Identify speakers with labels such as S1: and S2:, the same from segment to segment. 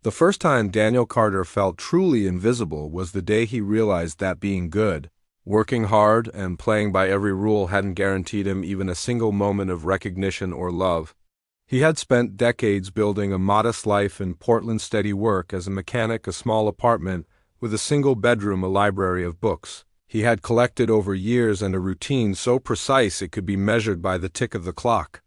S1: The first time Daniel Carter felt truly invisible was the day he realized that being good, working hard, and playing by every rule hadn't guaranteed him even a single moment of recognition or love. He had spent decades building a modest life in Portland's steady work as a mechanic, a small apartment with a single bedroom, a library of books. He had collected over years and a routine so precise it could be measured by the tick of the clock.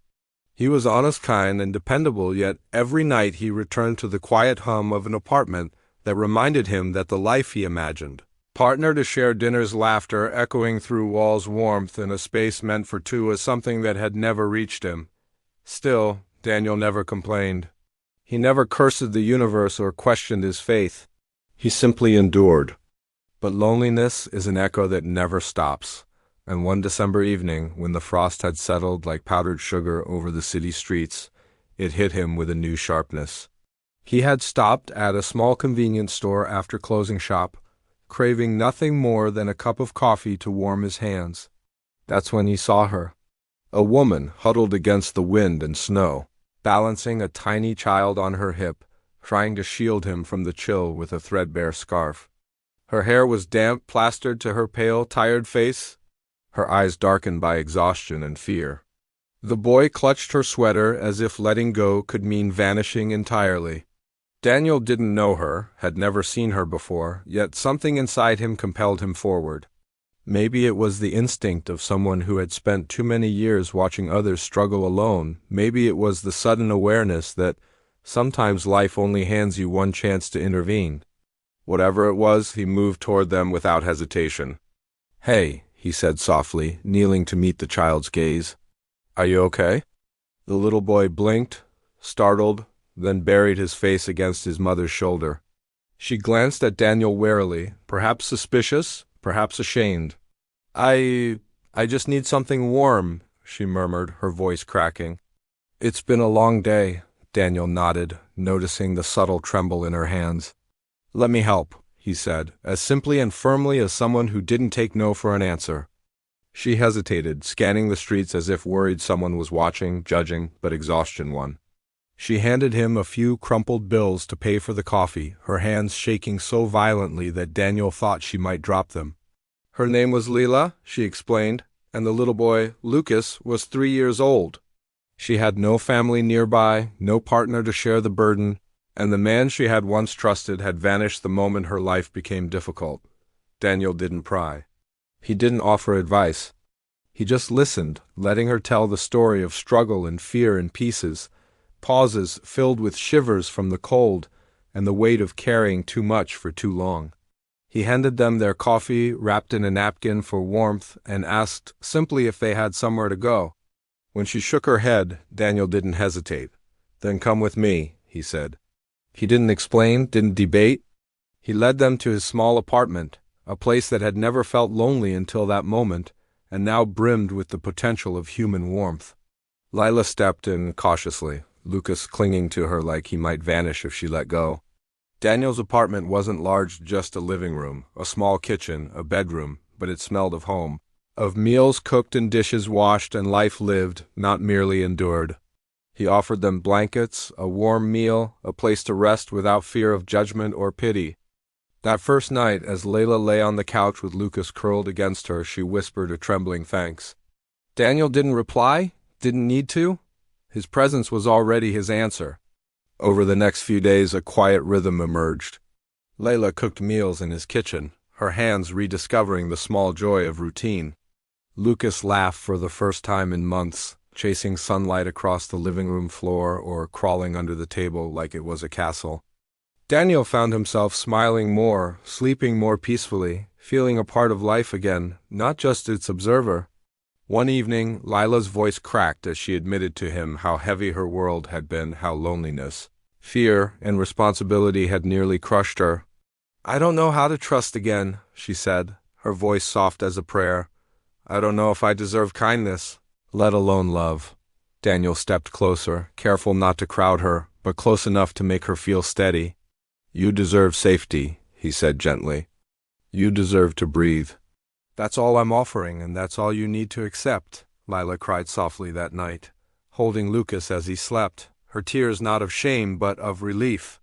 S1: He was honest, kind, and dependable, yet every night he returned to the quiet hum of an apartment that reminded him that the life he imagined, partner to share dinner's laughter echoing through walls' warmth in a space meant for two, was something that had never reached him. Still, Daniel never complained. He never cursed the universe or questioned his faith. He simply endured. But loneliness is an echo that never stops. And one December evening, when the frost had settled like powdered sugar over the city streets, it hit him with a new sharpness. He had stopped at a small convenience store after closing shop, craving nothing more than a cup of coffee to warm his hands. That's when he saw her. A woman huddled against the wind and snow, balancing a tiny child on her hip, trying to shield him from the chill with a threadbare scarf. Her hair was damp, plastered to her pale, tired face, her eyes darkened by exhaustion and fear. The boy clutched her sweater as if letting go could mean vanishing entirely. Daniel didn't know her, had never seen her before, yet something inside him compelled him forward. Maybe it was the instinct of someone who had spent too many years watching others struggle alone. Maybe it was the sudden awareness that sometimes life only hands you one chance to intervene. Whatever it was, he moved toward them without hesitation. "Hey," he said softly, kneeling to meet the child's gaze. "Are you okay?" The little boy blinked, startled, then buried his face against his mother's shoulder. She glanced at Daniel warily, perhaps suspicious, perhaps ashamed. I just need something warm," she murmured, her voice cracking. "It's been a long day," Daniel nodded, noticing the subtle tremble in her hands. "Let me help," he said, as simply and firmly as someone who didn't take no for an answer. She hesitated, scanning the streets as if worried someone was watching, judging, but exhaustion won. She handed him a few crumpled bills to pay for the coffee, her hands shaking so violently that Daniel thought she might drop them. Her name was Leela, she explained, and the little boy, Lucas, was 3 years old. She had no family nearby, no partner to share the burden, and the man she had once trusted had vanished the moment her life became difficult. Daniel didn't pry. He didn't offer advice. He just listened, letting her tell the story of struggle and fear in pieces, pauses filled with shivers from the cold and the weight of carrying too much for too long. He handed them their coffee, wrapped in a napkin for warmth, and asked simply if they had somewhere to go. When she shook her head, Daniel didn't hesitate. "Then come with me," he said. He didn't explain, didn't debate. He led them to his small apartment, a place that had never felt lonely until that moment, and now brimmed with the potential of human warmth. Lila stepped in cautiously, Lucas clinging to her like he might vanish if she let go. Daniel's apartment wasn't large, just a living room, a small kitchen, a bedroom, but it smelled of home, of meals cooked and dishes washed and life lived, not merely endured. He offered them blankets, a warm meal, a place to rest without fear of judgment or pity. That first night, as Layla lay on the couch with Lucas curled against her, she whispered a trembling thanks. Daniel didn't reply, didn't need to. His presence was already his answer. Over the next few days, a quiet rhythm emerged. Layla cooked meals in his kitchen, her hands rediscovering the small joy of routine. Lucas laughed for the first time in months, chasing sunlight across the living room floor or crawling under the table like it was a castle. Daniel found himself smiling more, sleeping more peacefully, feeling a part of life again, not just its observer. One evening, Lila's voice cracked as she admitted to him how heavy her world had been, how loneliness, fear, and responsibility had nearly crushed her. "I don't know how to trust again," she said, her voice soft as a prayer. "I don't know if I deserve kindness, let alone love." Daniel stepped closer, careful not to crowd her, but close enough to make her feel steady. "You deserve safety," he said gently. "You deserve to breathe." "That's all I'm offering, and that's all you need to accept," Lila cried softly that night, holding Lucas as he slept, her tears not of shame but of relief.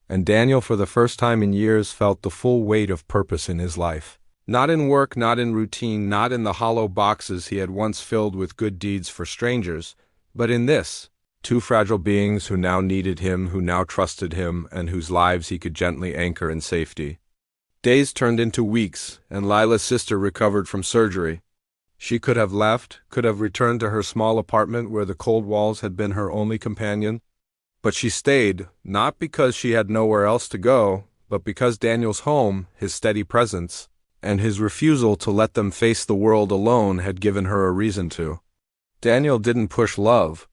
S1: And Daniel, for the first time in years, felt the full weight of purpose in his life. Not in work, not in routine, not in the hollow boxes he had once filled with good deeds for strangers, but in this, two fragile beings who now needed him, who now trusted him, and whose lives he could gently anchor in safety. Days turned into weeks, and Lila's sister recovered from surgery. She could have left, could have returned to her small apartment where the cold walls had been her only companion. But she stayed, not because she had nowhere else to go, but because Daniel's home, his steady presence, and his refusal to let them face the world alone had given her a reason to. Daniel didn't push love.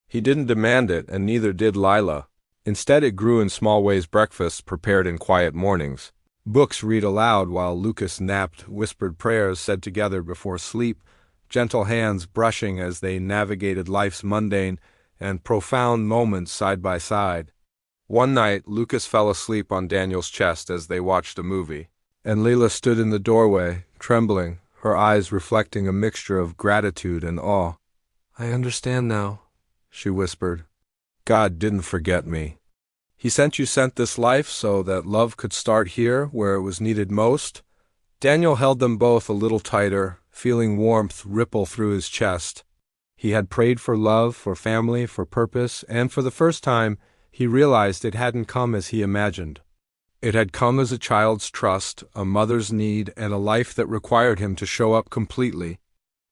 S1: He didn't demand it, and neither did Lila. Instead, it grew in small ways: breakfasts prepared in quiet mornings, books read aloud while Lucas napped, whispered prayers said together before sleep, gentle hands brushing as they navigated life's mundane and profound moments side by side. One night, Lucas fell asleep on Daniel's chest as they watched a movie, and Lila stood in the doorway, trembling, her eyes reflecting a mixture of gratitude and awe. "I understand now," she whispered. "God didn't forget me. He sent this life so that love could start here, where it was needed most." Daniel held them both a little tighter, feeling warmth ripple through his chest. He had prayed for love, for family, for purpose, and for the first time, he realized it hadn't come as he imagined. It had come as a child's trust, a mother's need, and a life that required him to show up completely.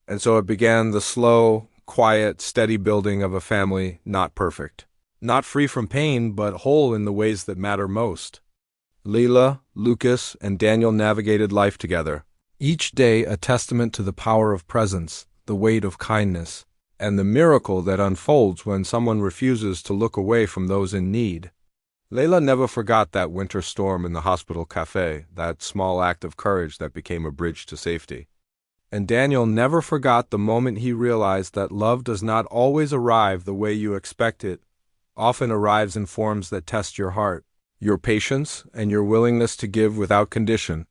S1: And so it began, the slow, quiet, steady building of a family not perfect. Not free from pain, but whole in the ways that matter most. Lila, Lucas, and Daniel navigated life together, each day a testament to the power of presence, the weight of kindness, and the miracle that unfolds when someone refuses to look away from those in need. Layla never forgot that winter storm in the hospital cafe, that small act of courage that became a bridge to safety. And Daniel never forgot the moment he realized that love does not always arrive the way you expect it, often arrives in forms that test your heart, your patience, and your willingness to give without condition.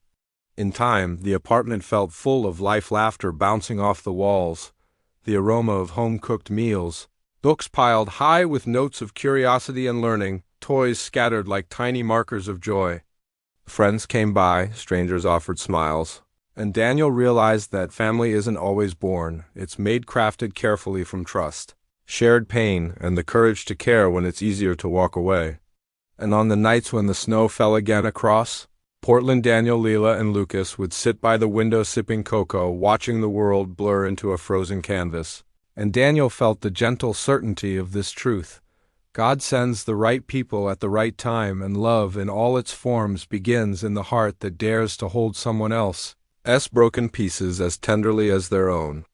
S1: In time, the apartment felt full of laughter bouncing off the walls, the aroma of home-cooked meals, books piled high with notes of curiosity and learning, toys scattered like tiny markers of joy. Friends came by, strangers offered smiles, and Daniel realized that family isn't always born, it's made, crafted carefully from trust, shared pain, and the courage to care when it's easier to walk away. And on the nights when the snow fell again across Portland, Daniel, Lila, and Lucas would sit by the window sipping cocoa, watching the world blur into a frozen canvas. And Daniel felt the gentle certainty of this truth. God sends the right people at the right time, and love in all its forms begins in the heart that dares to hold someone else's broken pieces as tenderly as their own.